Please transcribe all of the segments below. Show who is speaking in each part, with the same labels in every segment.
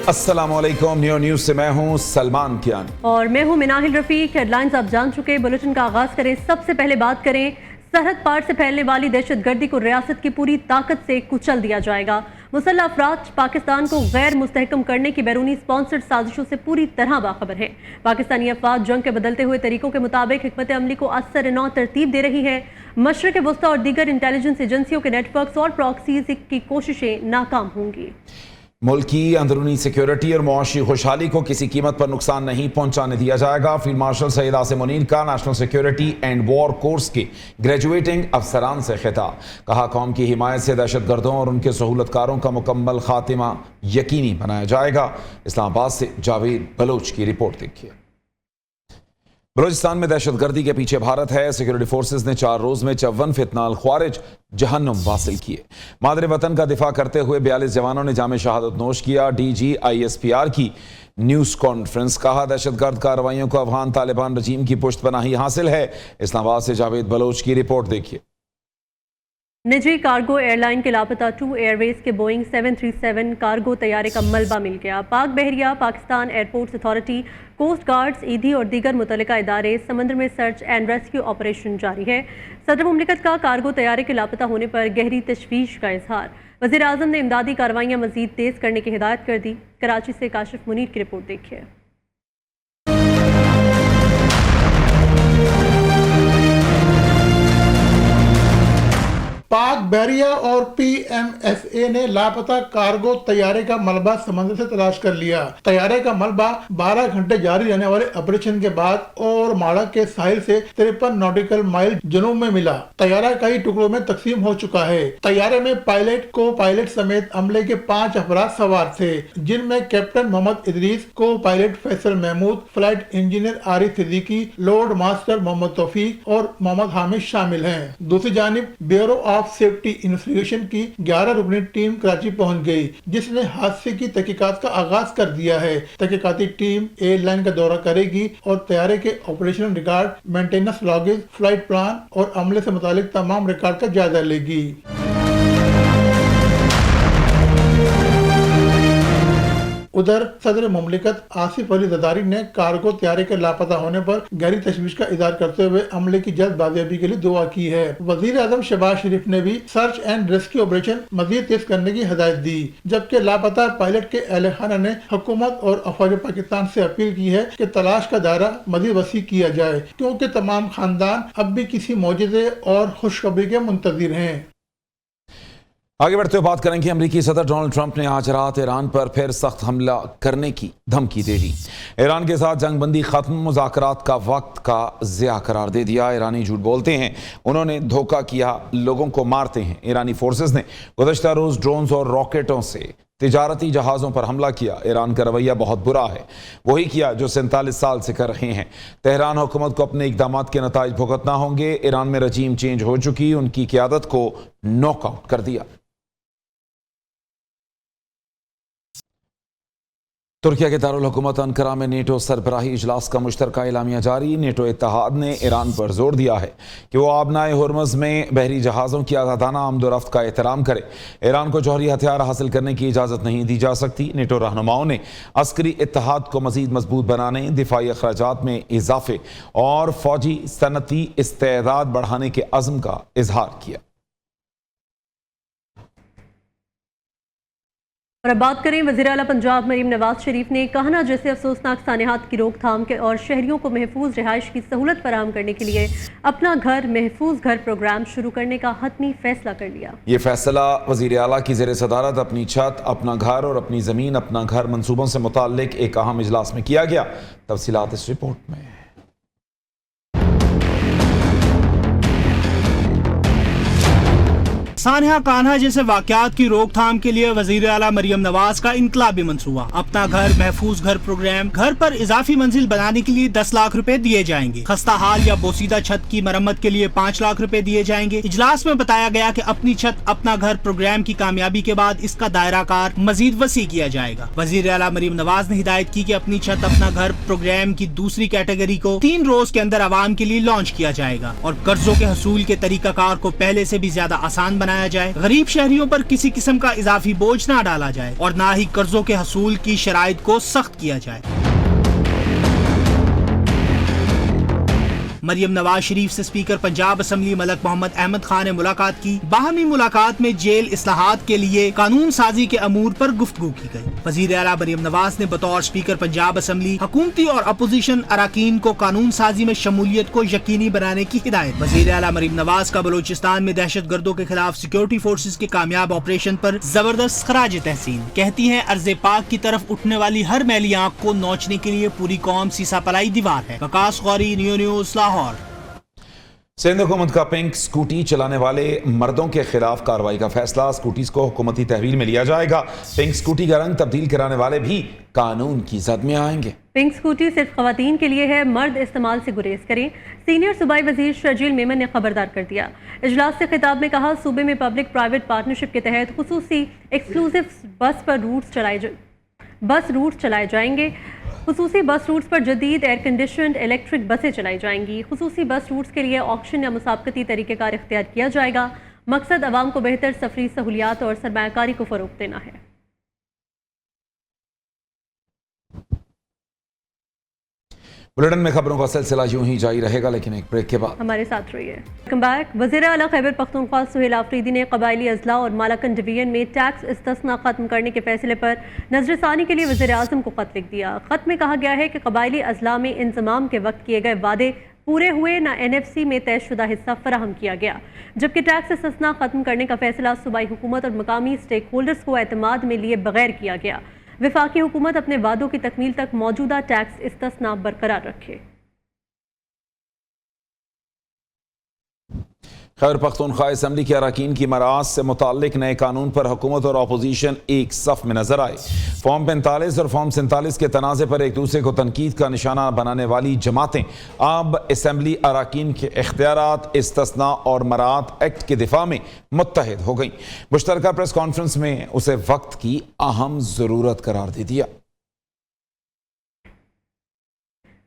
Speaker 1: अस्सलाम वालेकुम। न्यूज़ से मैं हूं सलमान कियानी
Speaker 2: और मैं हूं मिनाहिल रफीक। हेडलाइंस आप जान चुके। बुलेटिन का आगाज करें। सबसे पहले बात करें, सरहद पार से फैलने वाली दहशतगर्दी को रियासत की पूरी ताकत से कुचल दिया जाएगा। मुसल्लह अफराद पाकिस्तान को गैर मुस्तहकम करने की बैरूनी स्पॉन्सर्ड साजिशों से पूरी तरह बाखबर है। पाकिस्तानी अफवाज जंग के बदलते हुए तरीकों के मुताबिक हिकमत अमली को असर नौ तरतीब दे रही है। मशरक़ वस्ता और दीगर इंटेलिजेंस एजेंसियों के नेटवर्क्स और प्रॉक्सीज की कोशिशें नाकाम होंगी।
Speaker 1: मुल्क की अंदरूनी सिक्योरिटी और मुआशी खुशहाली को किसी कीमत पर नुकसान नहीं पहुंचाने दिया जाएगा। फील्ड मार्शल सैयद आसिम मुनीर का national security and war course के ग्रेजुएटिंग अफसरान से खिताब। कहा, कौम की हिमायत से दहशतगर्दों और उनके सहूलतकारों का मुकम्मल खात्मा यकीनी बनाया जाएगा। इस्लामाबाद से जावेद बलोच की रिपोर्ट देखिए। बलूचिस्तान में दहशतगर्दी के पीछे भारत है। सिक्योरिटी फोर्सेस ने 4 रोज में 54 फितनाल ख्वारिज जहन्नुम हासिल किए। मादरे वतन का दिफा करते हुए 42 जवानों ने जामे शहादत नोश किया। DGISPR की न्यूज़ कॉन्फ्रेंस। कहा, दहशतगर्द कार्रवाइयों को अफगान तालिबान रजीम की पुश्तपनाही हासिल है। इस्लामाबाद से जावेद बलोच की रिपोर्ट देखिए।
Speaker 2: निजी कार्गो एयरलाइन के लापता 2 एयरवेज के बोइंग 737 कार्गो तैयारे का मलबा मिल गया। पाक बहरिया, Pakistan airports authority, coast guards, Edhi और दीगर मुतल्लिका इदारे समंदर में सर्च एंड रेस्क्यू ऑपरेशन जारी है। सदर मुमलिकत का कार्गो तैयारे के लापता होने पर गहरी तशवीश का इजहार। वज़ीर आज़म ने इमदादी कार्रवाइयाँ मज़ीद तेज़ करने की हिदायत कर दी। कराची से काशिफ मुनीर की रिपोर्ट देखिए।
Speaker 3: पाक बहरिया और PMFA ने लापता कार्गो तैयारे का मलबा समंदर से तलाश कर लिया। तैयारे का मलबा 12 घंटे जारी रहने वाले ऑपरेशन के बाद और माड़ा के साहिल से 53 नॉटिकल माइल जनूब में मिला। तैयारा कई टुकड़ों में तकसीम हो चुका है। तैयारे में पायलट, को पायलट समेत अमले के 5 अफराद सवार थे, जिनमें captain Mohammad Idrees, copilot Faisal Mahmood, flight engineer Arif Siddiqui, loadmaster Mohammad Taufiq और मोहम्मद हामिद शामिल हैं। दूसरी जानिब ब्यूरो ऑफ सेफ्टी इन्वेस्टिगेशन की 11 रुकनी टीम कराची पहुंच गई, जिसने हादसे की तहकीकात का आगाज कर दिया है। तहकीकाती टीम एयरलाइन का दौरा करेगी और तैयारे के operational record, maintenance luggage, flight plan और अमले से मुतालिक तमाम रिकॉर्ड का जायजा लेगी। उधर सदर मुमलिकत आसिफ अली जरदारी ने कार्गो तैयारे के लापता होने पर गहरी तशवीश का इजहार करते हुए अमले की जल्द बाजियाबी के लिए दुआ की है। वजीर आजम शहबाज शरीफ ने भी सर्च एंड रेस्क्यू ऑपरेशन मजीद तेज करने की हिदायत दी, जबकि लापता पायलट के अहले खाना ने हुकूमत और अफवाज पाकिस्तान से अपील की है कि तलाश का दायरा मजीद वसी किया जाए, क्योंकि तमाम खानदान अब भी किसी मौजूदे और खुशखबरी के मुंतजिर हैं।
Speaker 1: आगे बढ़ते हुए बात करेंगे, अमेरिकी सदर डोनाल्ड ट्रंप ने आज रात ईरान पर फिर सख्त हमला करने की धमकी दे दी। ईरान के साथ जंगबंदी खत्म, मुज़ाकरात का वक्त का ज़िया करार दे दिया। ईरानी झूठ बोलते हैं, उन्होंने धोखा किया, लोगों को मारते हैं। ईरानी फोर्सेस ने गुज़श्ता रोज़ ड्रोन्स और रॉकेटों से तिजारती जहाज़ों पर हमला किया। ईरान का रवैया बहुत बुरा है, वही किया जो 47 साल से कर रहे हैं। तेहरान हुकूमत को अपने इक़दामात के नताइज भुगतना होंगे। ईरान में रजीम चेंज हो चुकी, उनकी क़यादत को नॉकआउट कर दिया। तुर्किया के दारुल हुकूमत अंकारा में नेटो सरबराही इजलास का मुश्तरका एलामिया जारी। नेटो इत्तेहाद ने ईरान पर जोर दिया है कि वो आबनाए हुर्मुज़ में बहरी जहाज़ों की आज़ादाना आमदोरफ्त का एहतराम करे। ईरान को जौहरी हथियार हासिल करने की इजाज़त नहीं दी जा सकती। नेटो रहनुमाओं ने अस्करी इत्तेहाद को मज़ीद मजबूत बनाने, दिफाई अखराजात में इजाफे और फौजी सनती इस्तेदाद बढ़ाने के अज़्म का इजहार किया।
Speaker 2: और अब बात करें, वज़ीर आला पंजाब मरीम नवाज शरीफ ने कहना जैसे अफसोसनाक सानिहात की रोकथाम के और शहरियों को महफूज रिहाइश की सहूलत फराहम करने के लिए अपना घर महफूज घर प्रोग्राम शुरू करने का हतमी फैसला कर लिया।
Speaker 1: ये फैसला वज़ीर आला की ज़ेर सदारत अपनी छत, अपना घर और अपनी ज़मीन, अपना घर मंसूबों से मुताल्लिक एक अहम इजलास में किया गया। तफसीलात इस रिपोर्ट में।
Speaker 4: सानिया कान्हा जैसे वाकयात की रोकथाम के लिए वजीर आला मरियम नवाज का इनकलाबी मंसूबा। अपना घर महफूज घर प्रोग्राम। घर पर इजाफी मंजिल बनाने के लिए 10 लाख रुपए दिए जाएंगे। खस्ता हाल या बोसीदा छत की मरम्मत के लिए 5 लाख रुपए दिए जाएंगे। इजलास में बताया गया कि अपनी छत अपना घर प्रोग्राम की कामयाबी के बाद इसका दायरा कार मजीद वसी किया जाएगा। वजीर आला मरियम नवाज ने हिदायत की कि अपनी छत अपना घर प्रोग्राम की दूसरी कैटेगरी को 3 रोज के अंदर आवाम के लिए लॉन्च किया जाएगा और कर्जों के हसूल के तरीकाकार को पहले से भी ज्यादा आसान बनाया जाए, गरीब शहरियों पर किसी किस्म का इजाफी बोझ ना डाला जाए और ना ही कर्जों के हसूल की शराइत को सख्त किया जाए। मरियम नवाज शरीफ से स्पीकर पंजाब असम्बली मलक मोहम्मद अहमद खान ने मुलाकात की। बाहमी मुलाकात में जेल इस्लाहात के लिए कानून साजी के अमूर पर गुफ्तगू की गई। वजीर आला मरियम नवाज ने बतौर स्पीकर पंजाब असम्बली हुकूमती और अपोजिशन अराकीन को कानून साजी में शमूलियत को यकीनी बनाने की हिदायत। वजीर आला मरियम नवाज का बलूचिस्तान में दहशत गर्दों के खिलाफ सिक्योरिटी फोर्सेज के कामयाब ऑपरेशन पर जबरदस्त खराज तहसीन। कहती है अर्ज़े पाक की तरफ उठने वाली हर मैली आंख को नोचने के लिए पूरी कौम सीसा पलाई दीवार है। Waqas Gauri, new news, Lahore.
Speaker 1: सिंध हुकूमत का पिंक स्कूटी चलाने वाले मर्दों के खिलाफ कार्रवाई का फैसला। स्कूटीज को हुकूमती तहवील में लिया जाएगा। पिंक स्कूटी का रंग तब्दील कराने वाले भी कानून की जद में आएंगे।
Speaker 2: पिंक स्कूटी सिर्फ खवातीन के लिए है, मर्द इस्तेमाल से गुरेज करें। सीनियर सूबाई वजीर शर्जील मेमन ने खबरदार कर दिया। इजलास से खिताब में कहा, सूबे में पब्लिक प्राइवेट पार्टनरशिप के तहत खुसूसी एक्सक्लूसिव बस रूट्स चलाए जाएंगे। खुसूसी बस रूट्स पर जदीद एयर कंडीशनड इलेक्ट्रिक बसें चलाई जाएंगी। खुसूसी बस रूट्स के लिए ऑक्शन या मुसाबकती तरीक़ेकार इख्तियार किया जाएगा। मकसद अवाम को बेहतर सफरी सहूलियात और सरमायाकारी को फ़रोग़ देना है।
Speaker 1: बुलेटिन में खबरों का सिलसिला यूं ही जारी रहेगा, लेकिन एक ब्रेक के बाद
Speaker 2: हमारे साथ रहिए। Welcome back. वज़ीर आला खैबर पख्तूनख्वा सुहेल आफरीदी ने कबायली अजला और मालाकन डिवीजन में टैक्स इस्तिस्ना खत्म करने के फैसले पर नजरसानी के लिए वज़ीर आज़म को खत लिख दिया। खत में कहा गया है कि कबायली अजला में इंजमाम के वक्त किए गए वादे पूरे हुए, न NFC में तयशुदा हिस्सा फराहम किया गया, जबकि टैक्स इस्तिस्ना खत्म करने का फैसला सूबाई हुकूमत और मकामी स्टेक होल्डर्स को एतमाद में लिए बगैर किया गया। वफाकी हुकूमत अपने वादों की तकमील तक मौजूदा टैक्स इस्तिस्ना बरकरार रखे।
Speaker 1: खैबर पख्तूनख्वा असम्बली के अरकान की मराज से मुताल्लिक नए कानून पर हुकूमत और अपोजिशन एक सफ में नजर आए। फॉर्म 45 और फॉर्म 47 के तनाज़े पर एक दूसरे को तनकीद का निशाना बनाने वाली जमातें अब असम्बली अरकान के इख्तियारात, इस्तिस्ना और मरात एक्ट के दिफा में मुत्तहिद हो गई। मुश्तरका प्रेस कॉन्फ्रेंस में उसे वक्त की अहम ज़रूरत करार दे दिया।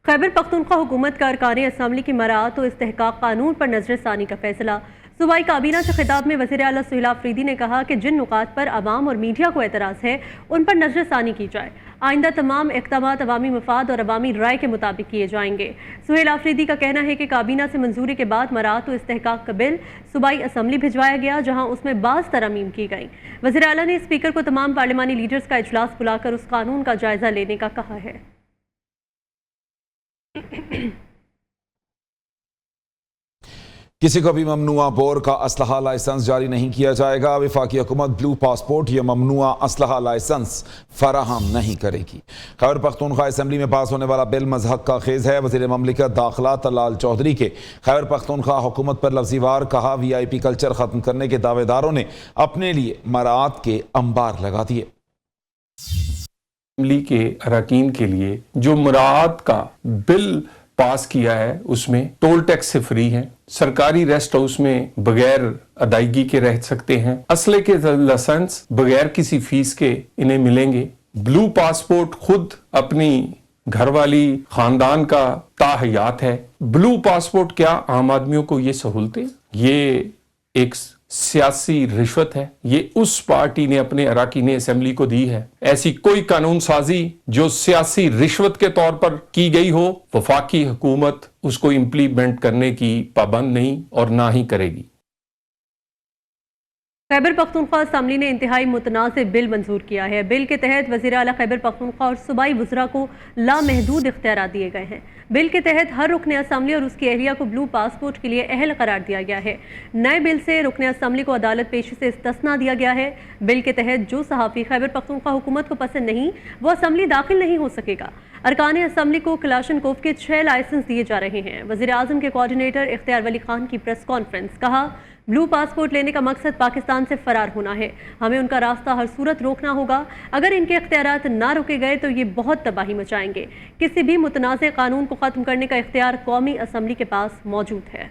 Speaker 2: खैबर पख्तूनख्वा हुकूमत का अरकान असम्बली की मराअत और इस्तेहकाक कानून पर नजरसानी का फैसला। सूबाई काबीना से खिताब में वज़ीर आला सुहेल आफरीदी ने कहा कि जिन नुकात पर आवाम और मीडिया को एतराज़ है उन पर नजरसानी की जाए। आइंदा तमाम इक़दामात अवामी मफाद और अवामी राय के मुताबिक किए जाएंगे। सुहेल आफरीदी का कहना है कि काबीना से मंजूरी के बाद मराअत और इस्तेहकाक का बिल सूबाई असम्बली भिजवाया गया, जहाँ उसमें बाज़ तरमीम की गई। वज़ीर आला ने स्पीकर को तमाम पार्लिमानी लीडर्स का इजलास बुलाकर उस कानून का जायज़ा लेने का कहा है।
Speaker 1: किसी को भी ममनुआ बोर का असलहा लाइसेंस जारी नहीं किया जाएगा। वफाकी हुकूमत ब्लू पासपोर्ट या ममनुआ असलहा लाइसेंस फराहम नहीं करेगी। खैबर पख्तूनख्वा असम्बली में पास होने वाला बिल मजहक का खेज है। वज़ीर ममलिकत दाखिला तलाल चौधरी के खैबर पख्तूनख्वा हुकूमत पर लफ्ज़ीवार कहा, VIP कल्चर ख़त्म करने के दावेदारों ने अपने लिए मराअत के अंबार लगा दिए।
Speaker 5: असम्बली के अरकान के लिए जो मराअत का बिल पास किया है उसमें टोल टैक्स से फ्री है, सरकारी रेस्ट हाउस में बगैर अदायगी के रह सकते हैं, असले के लाइसेंस बगैर किसी फीस के इन्हें मिलेंगे, ब्लू पासपोर्ट खुद अपनी घरवाली खानदान का ताहयात है। ब्लू पासपोर्ट क्या आम आदमियों को ये सहूलतें, ये एक सियासी रिश्वत है, ये उस पार्टी ने अपने अरकान असम्बली को दी है। ऐसी कोई कानून साजी जो सियासी रिश्वत के तौर पर की गई हो, वफाकी हुकूमत उसको इम्प्लीमेंट करने की पाबंद नहीं और ना ही करेगी।
Speaker 2: खैबर पख्तूनख्वा असम्बली ने इंतहाई मुतनाज़ बिल मंजूर किया है। बिल के तहत वज़ीर आला खैबर पख्तूनख्वा और सूबाई वज़रा को लामहदूद इख्तियारात दिए गए हैं। बिल के तहत हर रुकन असम्बली और उसकी अहलिया को ब्लू पासपोर्ट के लिए अहल करार दिया गया है। नए बिल से रुकन असम्बली को अदालत पेशी से इस्तिस्ना दिया गया है। बिल के तहत जो सहाफ़ी खैबर पख्तूनख्वा हुकूमत को पसंद नहीं वो असम्बली दाखिल नहीं हो सकेगा। अरकान असम्बली को कलाशनकोफ के 6 लाइसेंस दिए जा रहे हैं। वज़ीर आज़म के कोऑर्डिनेटर इख्तियार वली खान की प्रेस कॉन्फ्रेंस, कहा, ब्लू पासपोर्ट लेने का मकसद पाकिस्तान से फरार होना है। हमें उनका रास्ता हर सूरत रोकना होगा। अगर इनके इख्तियारात ना रोके गए तो ये बहुत तबाही मचाएंगे। किसी भी मुतनाज़ कानून को ख़त्म करने का इख्तियार कौमी असम्बली के पास मौजूद है।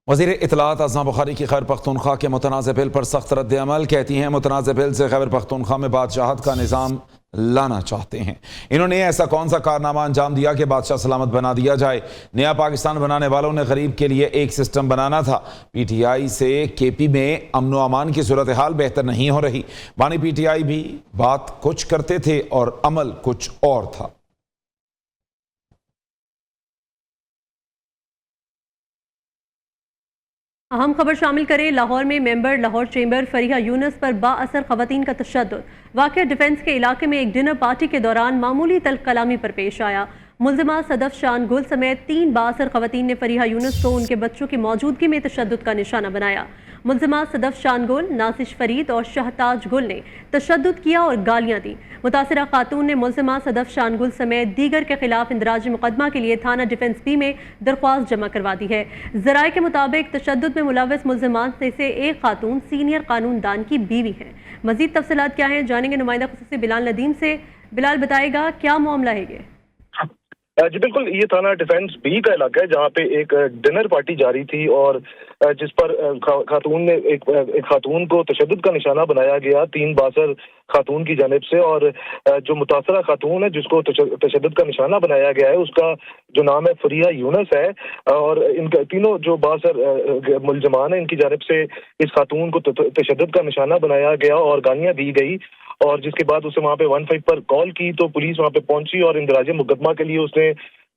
Speaker 1: वज़ीर इत्तलात अज़मा बुखारी की खैबर पख्तूनख्वा के मुतनाज़ बिल पर सख्त रद्द अमल। कहती हैं, मुतनाज़ बिल से खैबर पख्तूनख्वा में बादशाहत का निज़ाम लाना चाहते हैं। इन्होंने ऐसा कौन सा कारनामा अंजाम दिया कि बादशाह सलामत बना दिया जाए? नया पाकिस्तान बनाने वालों ने गरीब के लिए एक सिस्टम बनाना था। पीटीआई से केपी में अमन व अमान की सूरत हाल बेहतर नहीं हो रही। बानी पीटीआई भी बात कुछ करते थे और अमल कुछ और था।
Speaker 2: अहम खबर शामिल करें। लाहौर में मेंबर लाहौर चेंबर फरीहा यूनुस पर बाअसर खवातीन का तशद्दुद। वाक़या डिफेंस के इलाके में एक डिनर पार्टी के दौरान मामूली तल्ख कलामी पर पेश आया। मुल्जिमा सदफ शान गुल समेत 3 बाअसर खवातीन ने फरीहा यूनुस को उनके बच्चों की मौजूदगी में तशद्दुद का निशाना बनाया। मुल्जिमा सदफ शान गुल, नासिश फरीद और शहताज गुल ने तशद्दुद किया और गालियां दी। मुतासिरा खातून ने मुल्जिमा सदफ शान गुल समेत दीगर के खिलाफ इंदराज मुकदमा के लिए थाना डिफेंस बी में दरख्वास्त जमा करवा दी है। ज़राए के मुताबिक तशद्दुद में मुलव्वस मुल्जिमात में से एक खातून सीनियर कानून दान की बीवी है। मजीद तफसीलात क्या हैं जानेंगे नुमाइंदा खुसूसी बिलाल नदीम से। बिलाल बताएगा क्या मामला है ये?
Speaker 6: जी बिल्कुल, ये थाना डिफेंस बी का इलाका है जहाँ पे एक डिनर पार्टी जारी थी और जिस पर खातून ने एक खातून को तशद्दुद का निशाना बनाया गया 3 बासर खातून की जानिब से। और जो मुतासरा खातून है जिसको तशद्दुद का निशाना बनाया गया है उसका जो नाम है फरीहा यूनुस है और इनका तीनों जो बासर मुल्जमान है इनकी जानिब से इस खातून को तशद्दुद का निशाना बनाया गया और गालियां दी गई। और जिसके बाद उसे वहाँ पे 15 पर कॉल की तो पुलिस वहाँ पे पहुंची और इंदराज मुकदमा के लिए उसने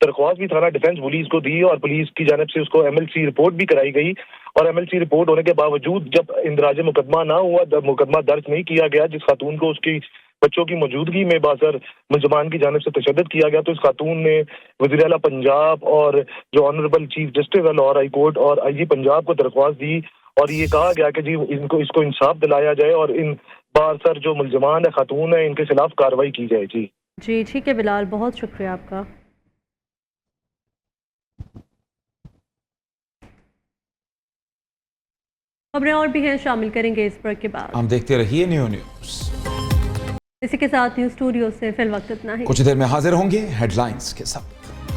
Speaker 6: दरख्वास्त भी थाना डिफेंस पुलिस को दी और पुलिस की जानिब से उसको एमएलसी रिपोर्ट भी कराई गई। और एमएलसी रिपोर्ट होने के बावजूद जब इंदराज मुकदमा ना हुआ, मुकदमा दर्ज नहीं किया गया जिस खातून को उसकी बच्चों की मौजूदगी में बासर मुल्जमान की जानिब से तशद्दुद किया गया, तो इस खातून ने वज़ीर आला पंजाब और जो ऑनरेबल चीफ जस्टिस है लाहौर हाई कोर्ट और आईजी पंजाब को दरख्वास्त दी और ये कहा गया कि जी इसको इंसाफ दिलाया जाए और इन बासर जो मुल्जमान है खातून है इनके खिलाफ कार्रवाई की जाए। जी
Speaker 2: ठीक है बिलाल, बहुत शुक्रिया आपका। खबरें और भी हैं, शामिल करेंगे इस ब्रेक के बाद।
Speaker 1: हम देखते रहिए न्यूज़।
Speaker 2: इसी के साथ न्यूज़ स्टूडियो से फिल वक्त इतना ही।
Speaker 1: कुछ देर में हाजिर होंगे हेडलाइंस के साथ।